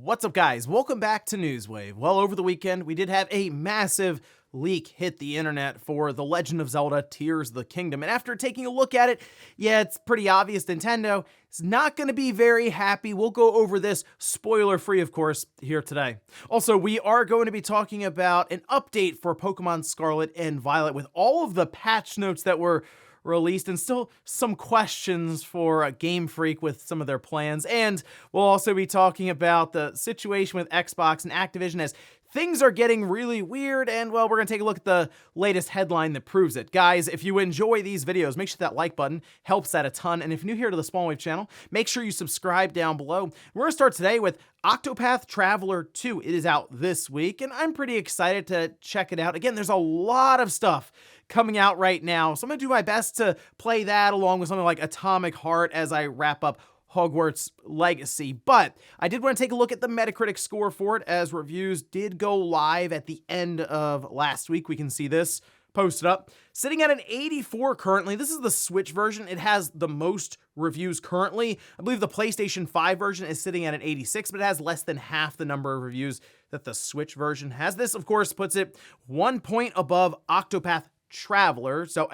What's up, guys? Welcome back to Newswave. Well, over the weekend, we did have a massive leak hit the internet for The Legend of Zelda Tears of the Kingdom, and after taking a look at it, yeah, it's pretty obvious Nintendo is not going to be very happy. We'll go over this spoiler-free, of course, here today. Also, we are going to be talking about an update for Pokemon Scarlet and Violet with all of the patch notes that were released and still some questions for Game Freak with some of their plans. And we'll also be talking about the situation with Xbox and Activision as things are getting really weird, and well, we're going to take a look at the latest headline that proves it. Guys, if you enjoy these videos, make sure that like button helps that a ton, and if you're new here to the Small Wave channel, make sure you subscribe down below. We're going to start today with Octopath Traveler 2. It is out this week, and I'm pretty excited to check it out. Again, there's a lot of stuff coming out right now, so I'm going to do my best to play that along with something like Atomic Heart as I wrap up Hogwarts Legacy. But I did want to take a look at the Metacritic score for it, as reviews did go live at the end of last week. We can see this posted up, sitting at an 84 currently. This is the Switch version. It has the most reviews currently. I believe the PlayStation 5 version is sitting at an 86, but it has less than half the number of reviews that the Switch version has. This, of course, puts it 1 point above Octopath Traveler, so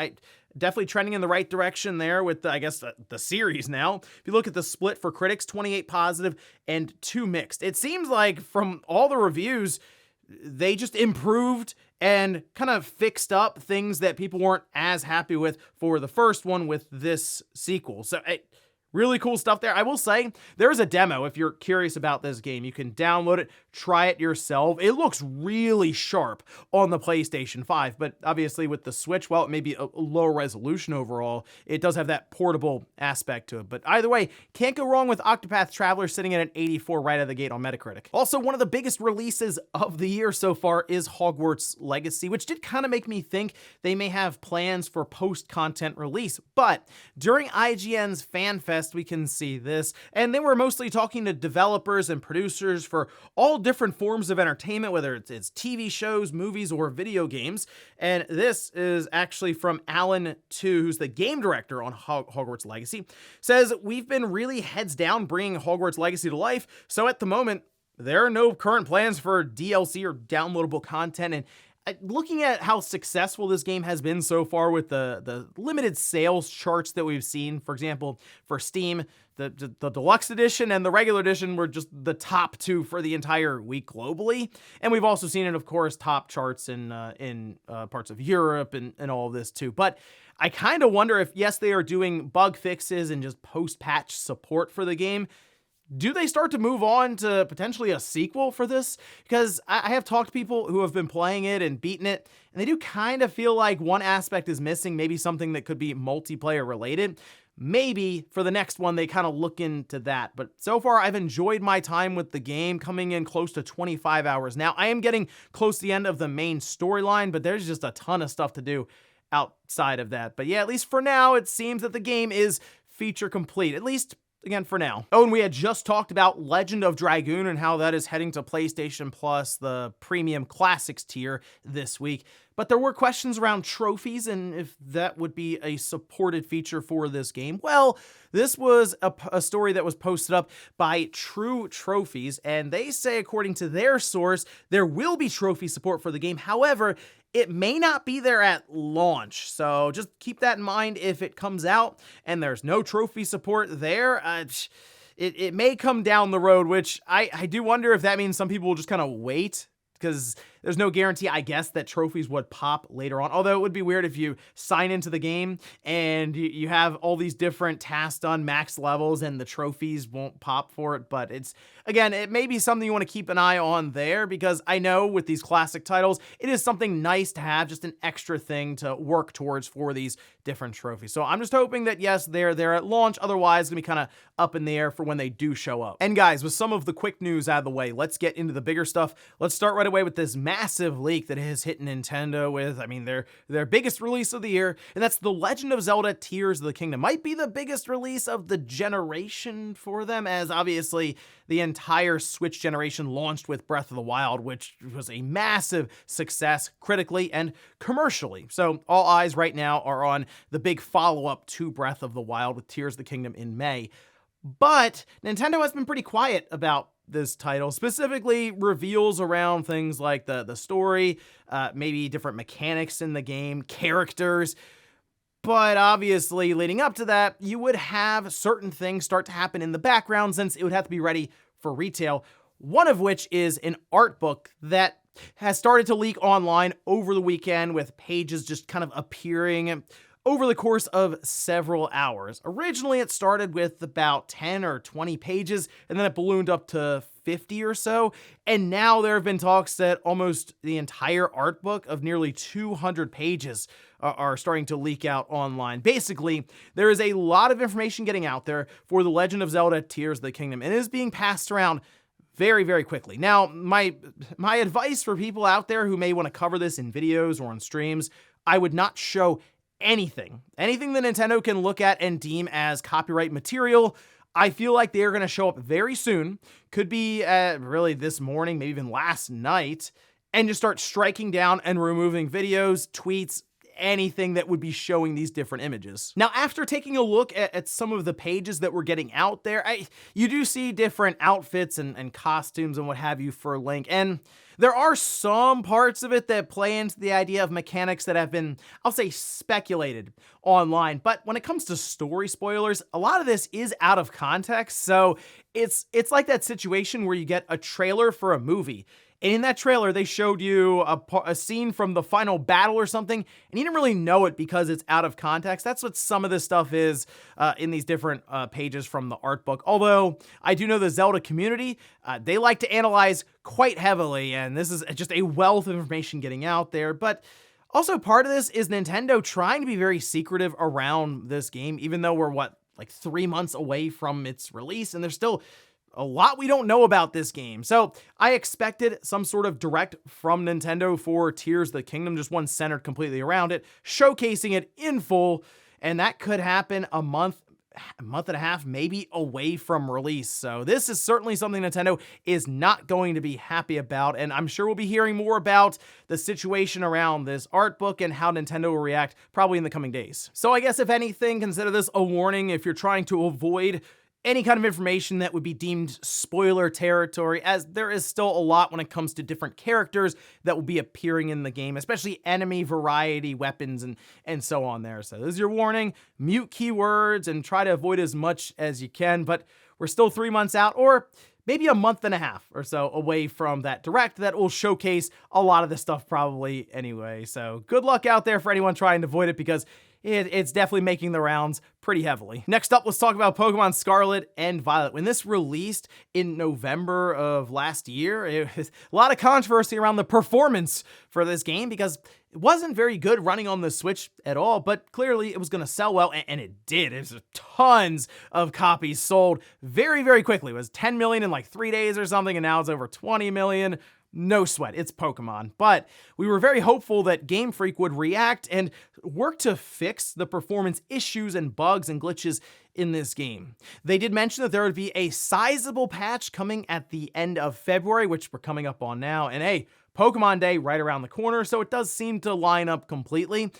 definitely trending in the right direction there with, the series now. If you look at the split for critics, 28 positive and 2 mixed. It seems like from all the reviews, they just improved and kind of fixed up things that people weren't as happy with for the first one with this sequel. So really cool stuff there. I will say, there is a demo if you're curious about this game. You can download it, try it yourself. It looks really sharp on the PlayStation 5, but obviously with the Switch, while it may be a lower resolution overall, it does have that portable aspect to it. But either way, can't go wrong with Octopath Traveler sitting at an 84 right out of the gate on Metacritic. Also, one of the biggest releases of the year so far is Hogwarts Legacy, which did kind of make me think they may have plans for post-content release. But during IGN's Fan Fest, we can see this, and they were mostly talking to developers and producers for all different forms of entertainment, whether it's TV shows, movies, or video games. And this is actually from Alan Tu, who's the game director on Hogwarts Legacy, says, "We've been really heads down bringing Hogwarts Legacy to life, so at the moment, there are no current plans for DLC or downloadable content." And looking at how successful this game has been so far with the limited sales charts that we've seen, for example, for Steam, the deluxe edition and the regular edition were just the top two for the entire week globally. And we've also seen it, of course, top charts in parts of Europe and all of this too. But I kind of wonder if, yes, they are doing bug fixes and just post-patch support for the game, do they start to move on to potentially a sequel for this? Because I have talked to people who have been playing it and beaten it, and they do kind of feel like one aspect is missing, maybe something that could be multiplayer related. Maybe for the next one, they kind of look into that. But so far, I've enjoyed my time with the game, coming in close to 25 hours. Now, I am getting close to the end of the main storyline, but there's just a ton of stuff to do outside of that. But yeah, at least for now, it seems that the game is feature complete, at least again, for now. Oh, and we had just talked about Legend of Dragoon and how that is heading to PlayStation Plus, the premium classics tier this week. But there were questions around trophies and if that would be a supported feature for this game. Well, this was a story that was posted up by True Trophies, and they say, according to their source, there will be trophy support for the game. However, it may not be there at launch, so just keep that in mind if it comes out and there's no trophy support there. It may come down the road, which I do wonder if that means some people will just kind of wait, because there's no guarantee, I guess, that trophies would pop later on. Although it would be weird if you sign into the game and you have all these different tasks done, max levels, and the trophies won't pop for it. But it's, again, it may be something you want to keep an eye on there, because I know with these classic titles, it is something nice to have, just an extra thing to work towards for these different trophies. So I'm just hoping that, yes, they're there at launch. Otherwise, it's going to be kind of up in the air for when they do show up. And guys, with some of the quick news out of the way, let's get into the bigger stuff. Let's start right away with this massive leak that has hit Nintendo with, their biggest release of the year, and that's The Legend of Zelda Tears of the Kingdom. Might be the biggest release of the generation for them, as obviously the entire Switch generation launched with Breath of the Wild, which was a massive success critically and commercially. So all eyes right now are on the big follow-up to Breath of the Wild with Tears of the Kingdom in May. But Nintendo has been pretty quiet about this title, specifically reveals around things like the story, maybe different mechanics in the game, characters. But obviously, leading up to that, you would have certain things start to happen in the background since it would have to be ready for retail. One of which is an art book that has started to leak online over the weekend with pages just kind of appearing over the course of several hours. Originally, it started with about 10 or 20 pages, and then it ballooned up to 50 or so. And now there have been talks that almost the entire art book of nearly 200 pages are starting to leak out online. Basically, there is a lot of information getting out there for The Legend of Zelda Tears of the Kingdom, and it is being passed around very, very quickly. Now, my advice for people out there who may want to cover this in videos or on streams, I would not show anything that Nintendo can look at and deem as copyright material. I feel like they are going to show up very soon, could be really this morning, maybe even last night, and just start striking down and removing videos, tweets, anything that would be showing these different images. Now, after taking a look at some of the pages that we're getting out there, you do see different outfits and costumes and what have you for Link, and there are some parts of it that play into the idea of mechanics that have been, I'll say, speculated online. But when it comes to story spoilers, a lot of this is out of context. So it's like that situation where you get a trailer for a movie. And in that trailer, they showed you a scene from the final battle or something, and you didn't really know it because it's out of context. That's what some of this stuff is in these different pages from the art book. Although, I do know the Zelda community, they like to analyze quite heavily, and this is just a wealth of information getting out there. But also, part of this is Nintendo trying to be very secretive around this game, even though we're, like 3 months away from its release, and there's still a lot we don't know about this game. So I expected some sort of direct from Nintendo for Tears of the Kingdom, just one centered completely around it, showcasing it in full, and that could happen a month and a half, maybe away from release. So this is certainly something Nintendo is not going to be happy about, and I'm sure we'll be hearing more about the situation around this art book and how Nintendo will react probably in the coming days. So I guess if anything, consider this a warning if you're trying to avoid any kind of information that would be deemed spoiler territory, as there is still a lot when it comes to different characters that will be appearing in the game, especially enemy variety, weapons, and so on there. So this is your warning, mute keywords and try to avoid as much as you can, but we're still 3 months out, or maybe a month and a half or so away from that direct that will showcase a lot of this stuff probably anyway. So good luck out there for anyone trying to avoid it, because it's definitely making the rounds pretty heavily. Next up, let's talk about Pokemon Scarlet and Violet. When this released in November of last year, it was a lot of controversy around the performance for this game because it wasn't very good running on the Switch at all, but clearly it was going to sell well, and it did. There's tons of copies sold very, very quickly. It was 10 million in like 3 days or something, and now it's over 20 million. No sweat, it's Pokemon. But we were very hopeful that Game Freak would react and work to fix the performance issues and bugs and glitches in this game. They did mention that there would be a sizable patch coming at the end of February, which we're coming up on now. And hey, Pokemon Day right around the corner, so it does seem to line up completely.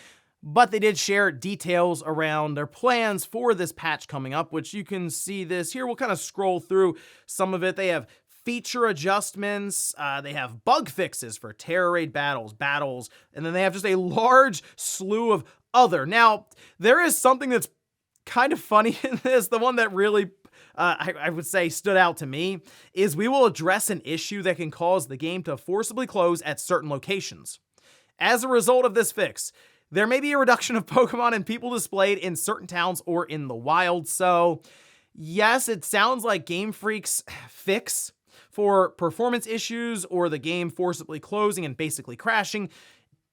But they did share details around their plans for this patch coming up, which you can see this here. We'll kind of scroll through some of it. They have feature adjustments, they have bug fixes for Terror Raid battles, and then they have just a large slew of other. Now, there is something that's kind of funny in this. The one that really, I would say, stood out to me is we will address an issue that can cause the game to forcibly close at certain locations. As a result of this fix, there may be a reduction of Pokemon and people displayed in certain towns or in the wild. So, yes, it sounds like Game Freak's fix for performance issues or the game forcibly closing and basically crashing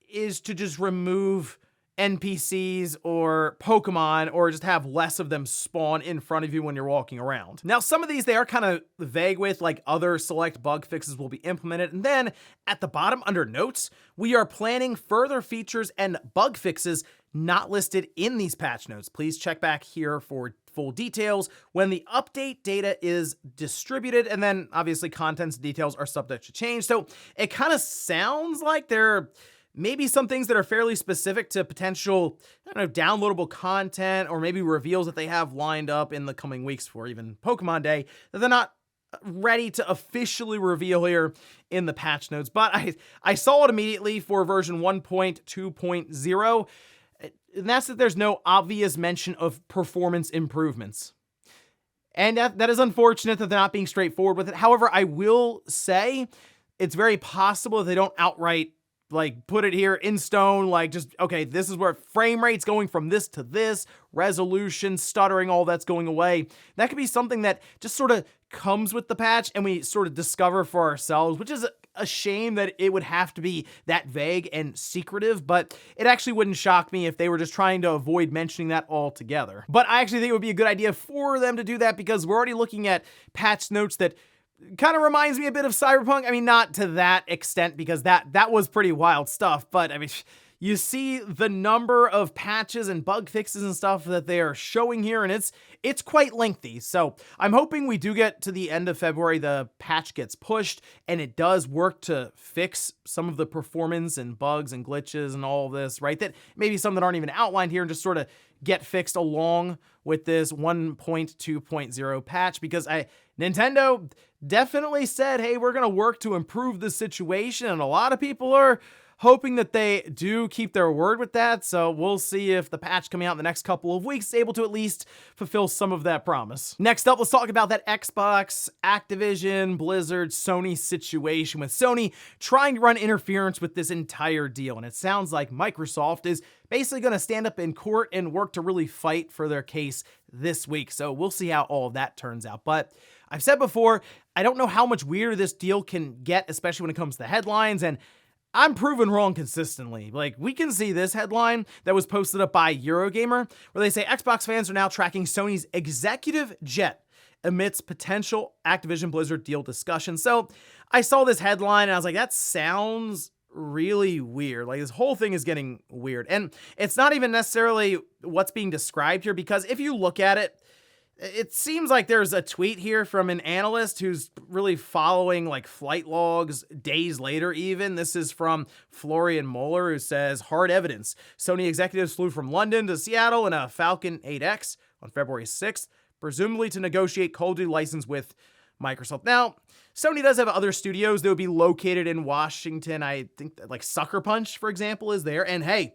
is to just remove NPCs or Pokemon, or just have less of them spawn in front of you when you're walking around. Now, some of these they are kind of vague with, like other select bug fixes will be implemented. And then at the bottom under notes, we are planning further features and bug fixes not listed in these patch notes. Please check back here for full details when the update data is distributed, and then obviously contents details are subject to change. So it kind of sounds like there may be some things that are fairly specific to potential, I don't know, downloadable content, or maybe reveals that they have lined up in the coming weeks for even Pokemon Day that they're not ready to officially reveal here in the patch notes, but I saw it immediately for version 1.2.0, and that's that there's no obvious mention of performance improvements. And that is unfortunate that they're not being straightforward with it. However, I will say it's very possible that they don't outright like put it here in stone, like just, okay, this is where frame rate's going from this to this, resolution, stuttering, all that's going away. That could be something that just sort of comes with the patch and we sort of discover for ourselves, which is a shame that it would have to be that vague and secretive, but it actually wouldn't shock me if they were just trying to avoid mentioning that altogether. But I actually think it would be a good idea for them to do that because we're already looking at patch notes that kind of reminds me a bit of Cyberpunk. I mean, not to that extent because that was pretty wild stuff, but I mean, you see the number of patches and bug fixes and stuff that they are showing here, and it's quite lengthy. So I'm hoping we do get to the end of February, the patch gets pushed, and it does work to fix some of the performance and bugs and glitches and all of this, right? That maybe some that aren't even outlined here and just sort of get fixed along with this 1.2.0 patch, because Nintendo definitely said, hey, we're going to work to improve the situation, and a lot of people are hoping that they do keep their word with that, so we'll see if the patch coming out in the next couple of weeks is able to at least fulfill some of that promise. Next up, let's talk about that Xbox, Activision, Blizzard, Sony situation, with Sony trying to run interference with this entire deal, and it sounds like Microsoft is basically going to stand up in court and work to really fight for their case this week, so we'll see how all of that turns out. But I've said before, I don't know how much weirder this deal can get, especially when it comes to the headlines, and I'm proven wrong consistently. Like, we can see this headline that was posted up by Eurogamer, where they say Xbox fans are now tracking Sony's executive jet amidst potential Activision Blizzard deal discussion. So I saw this headline and I was like, that sounds really weird. Like, this whole thing is getting weird. And it's not even necessarily what's being described here, because if you look at it, it seems like there's a tweet here from an analyst who's really following like flight logs days later even. This is from Florian Muller, who says, hard evidence. Sony executives flew from London to Seattle in a Falcon 8X on February 6th, presumably to negotiate Call of Duty license with Microsoft. Now, Sony does have other studios that would be located in Washington. I think that, like, Sucker Punch, for example, is there. And hey,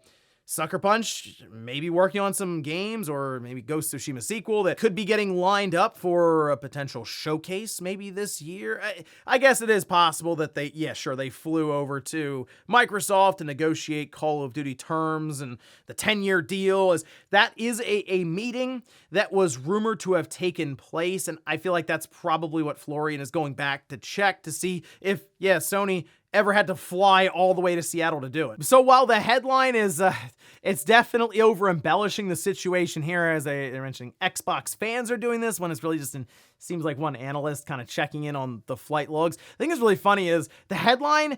Sucker Punch may be working on some games, or maybe Ghost of Tsushima sequel that could be getting lined up for a potential showcase maybe this year. I guess it is possible that they flew over to Microsoft to negotiate Call of Duty terms and the 10-year deal. That is a meeting that was rumored to have taken place, and I feel like that's probably what Florian is going back to check to see if, Sony ever had to fly all the way to Seattle to do it. So while the headline is, it's definitely over embellishing the situation here, as they're mentioning Xbox fans are doing this, when it's really just seems like one analyst kind of checking in on the flight logs. The thing that's really funny is the headline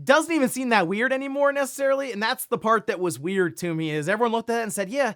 doesn't even seem that weird anymore necessarily, and that's the part that was weird to me, is everyone looked at it and said, yeah,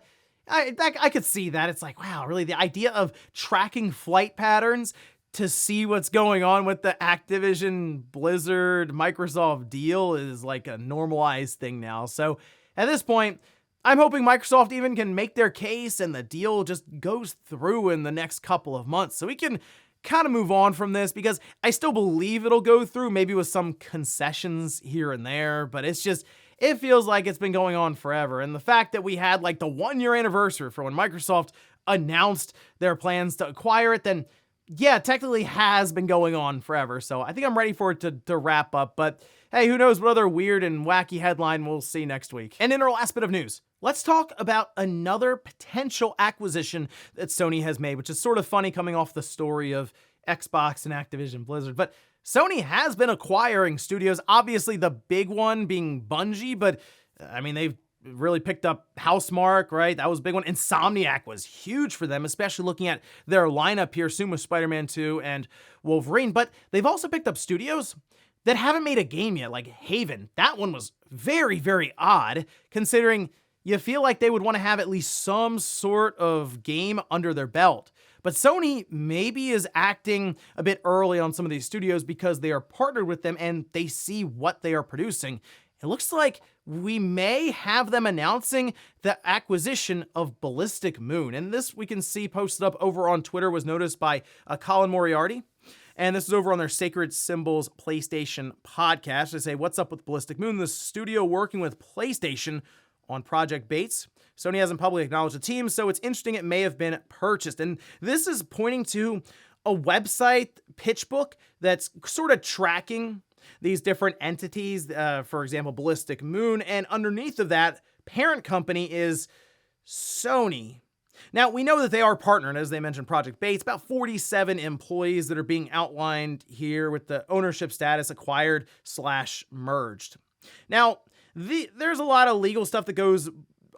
I could see that. It's like, wow, really, the idea of tracking flight patterns to see what's going on with the Activision, Blizzard, Microsoft deal is like a normalized thing now. So at this point, I'm hoping Microsoft even can make their case and the deal just goes through in the next couple of months, so we can kind of move on from this, because I still believe it'll go through, maybe with some concessions here and there, but it feels like it's been going on forever. And the fact that we had like the 1-year anniversary for when Microsoft announced their plans to acquire it, then yeah, technically has been going on forever. So I think I'm ready for it to wrap up. But hey, who knows what other weird and wacky headline we'll see next week. And in our last bit of news, let's talk about another potential acquisition that Sony has made, which is sort of funny coming off the story of Xbox and Activision Blizzard. But Sony has been acquiring studios, obviously the big one being Bungie, but I mean, they've really picked up Housemarque, right? That was a big one. Insomniac was huge for them, especially looking at their lineup here soon with Spider-Man 2 and Wolverine. But they've also picked up studios that haven't made a game yet, like Haven. That one was very, very odd, considering you feel like they would want to have at least some sort of game under their belt. But Sony maybe is acting a bit early on some of these studios because they are partnered with them and they see what they are producing. It looks like we may have them announcing the acquisition of Ballistic Moon. And this we can see posted up over on Twitter, was noticed by Colin Moriarty. And this is over on their Sacred Symbols PlayStation podcast. They say, what's up with Ballistic Moon, the studio working with PlayStation on Project Bates? Sony hasn't publicly acknowledged the team, so it's interesting it may have been purchased. And this is pointing to a website pitch book that's sort of tracking these different entities, for example, Ballistic Moon, and underneath of that parent company is Sony. Now, we know that they are partnered, as they mentioned, Project Bates, about 47 employees that are being outlined here with the ownership status acquired/merged. Now, there's a lot of legal stuff that goes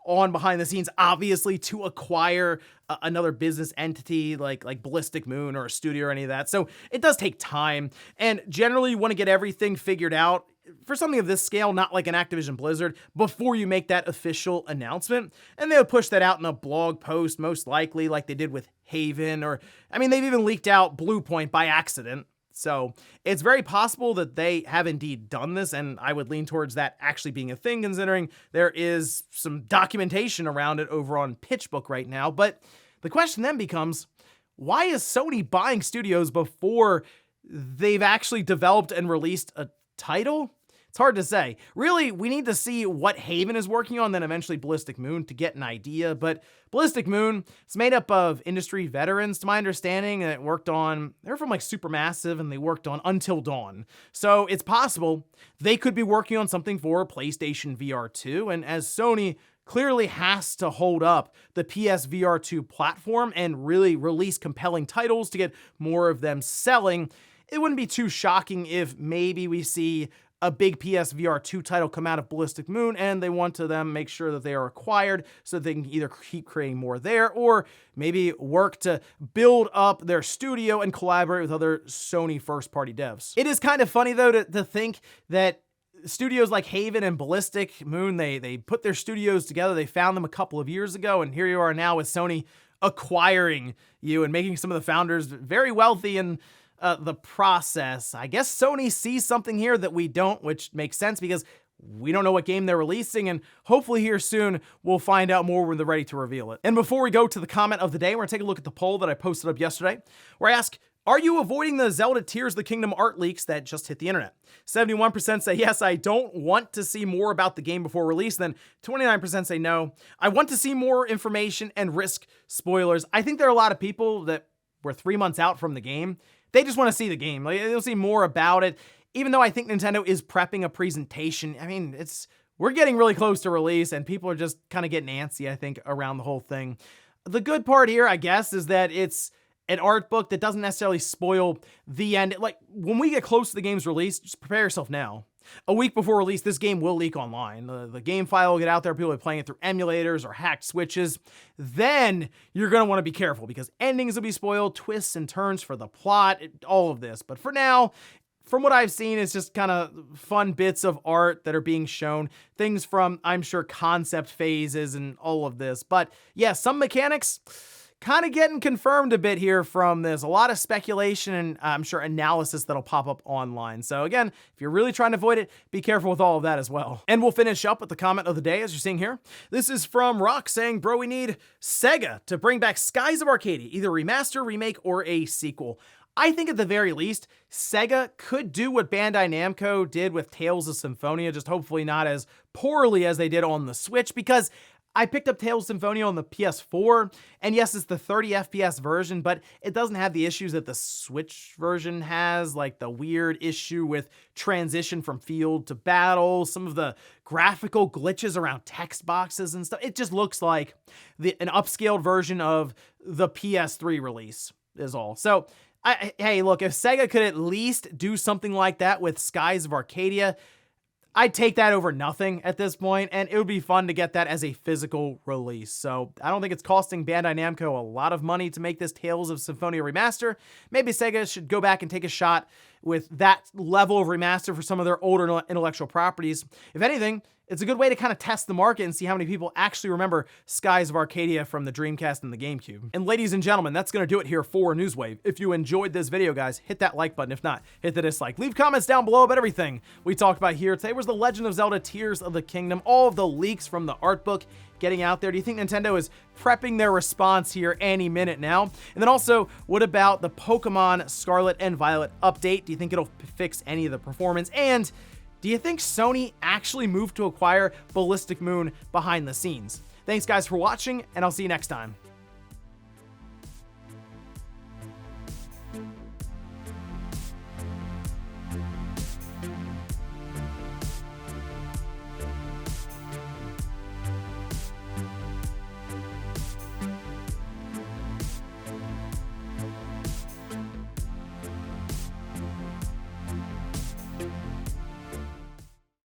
on behind the scenes, obviously, to acquire another business entity like Ballistic Moon or a studio or any of that. So it does take time, and generally you want to get everything figured out for something of this scale, not like an Activision Blizzard, before you make that official announcement. And they'll push that out in a blog post, most likely, like they did with Haven, or, I mean, they've even leaked out Bluepoint by accident. So it's very possible that they have indeed done this, and I would lean towards that actually being a thing, considering there is some documentation around it over on PitchBook right now. But the question then becomes, why is Sony buying studios before they've actually developed and released a title? It's hard to say. Really, we need to see what Haven is working on, then eventually Ballistic Moon, to get an idea. But Ballistic Moon is made up of industry veterans, to my understanding, that they're from like Supermassive, and they worked on Until Dawn. So it's possible they could be working on something for PlayStation VR 2. And as Sony clearly has to hold up the PS VR 2 platform and really release compelling titles to get more of them selling, it wouldn't be too shocking if maybe we see a big PS VR 2 title come out of Ballistic Moon, and they want to then make sure that they are acquired so they can either keep creating more there, or maybe work to build up their studio and collaborate with other Sony first-party devs. It is kind of funny, though, to think that studios like Haven and Ballistic Moon, they put their studios together. They found them a couple of years ago, and here you are now with Sony acquiring you and making some of the founders very wealthy, and the process. I guess Sony sees something here that we don't, which makes sense because we don't know what game they're releasing, and hopefully here soon we'll find out more when they're ready to reveal it. And before we go to the comment of the day, we're gonna take a look at the poll that I posted up yesterday, where I ask, are you avoiding the Zelda Tears of the Kingdom art leaks that just hit the internet? 71% say yes, I don't want to see more about the game before release. Then 29% say no, I want to see more information and risk spoilers. I think there are a lot of people that were 3 months out from the game. They just want to see the game. Like, they'll see more about it. Even though I think Nintendo is prepping a presentation, I mean, we're getting really close to release, and people are just kind of getting antsy, I think, around the whole thing. The good part here, I guess, is that it's an art book that doesn't necessarily spoil the end. Like, when we get close to the game's release, just prepare yourself now. A week before release, this game will leak online. The game file will get out there. People will be playing it through emulators or hacked switches. Then you're going to want to be careful because endings will be spoiled, twists and turns for the plot, all of this. But for now, from what I've seen, it's just kind of fun bits of art that are being shown. Things from, I'm sure, concept phases and all of this. But yeah, some mechanics kind of getting confirmed a bit here from this. A lot of speculation and I'm sure analysis that'll pop up online. So again, if you're really trying to avoid it, be careful with all of that as well. And we'll finish up with the comment of the day, as you're seeing here. This is from Rock saying, bro, we need Sega to bring back Skies of Arcadia, either remaster, remake, or a sequel. I think at the very least, Sega could do what Bandai Namco did with Tales of Symphonia, just hopefully not as poorly as they did on the Switch, because I picked up Tales of Symphonia on the PS4, and yes, it's the 30 FPS version, but it doesn't have the issues that the Switch version has, like the weird issue with transition from field to battle, some of the graphical glitches around text boxes and stuff. It just looks like an upscaled version of the PS3 release is all. So, hey, look, if Sega could at least do something like that with Skies of Arcadia, I'd take that over nothing at this point, and it would be fun to get that as a physical release. So I don't think it's costing Bandai Namco a lot of money to make this Tales of Symphonia remaster. Maybe Sega should go back and take a shot with that level of remaster for some of their older intellectual properties. If anything, It's a good way to kind of test the market and see how many people actually remember Skies of Arcadia from the Dreamcast and the GameCube. And ladies and gentlemen, that's going to do it here for Newswave. If you enjoyed this video, guys, hit that like button. If not, hit the dislike. Leave comments down below about everything we talked about here. Today was The Legend of Zelda Tears of the Kingdom, all of the leaks from the art book getting out there. Do you think Nintendo is prepping their response here any minute now? And then also, what about the Pokemon Scarlet and Violet update? Do you think it'll fix any of the performance? And do you think Sony actually moved to acquire Ballistic Moon behind the scenes? Thanks guys for watching, and I'll see you next time.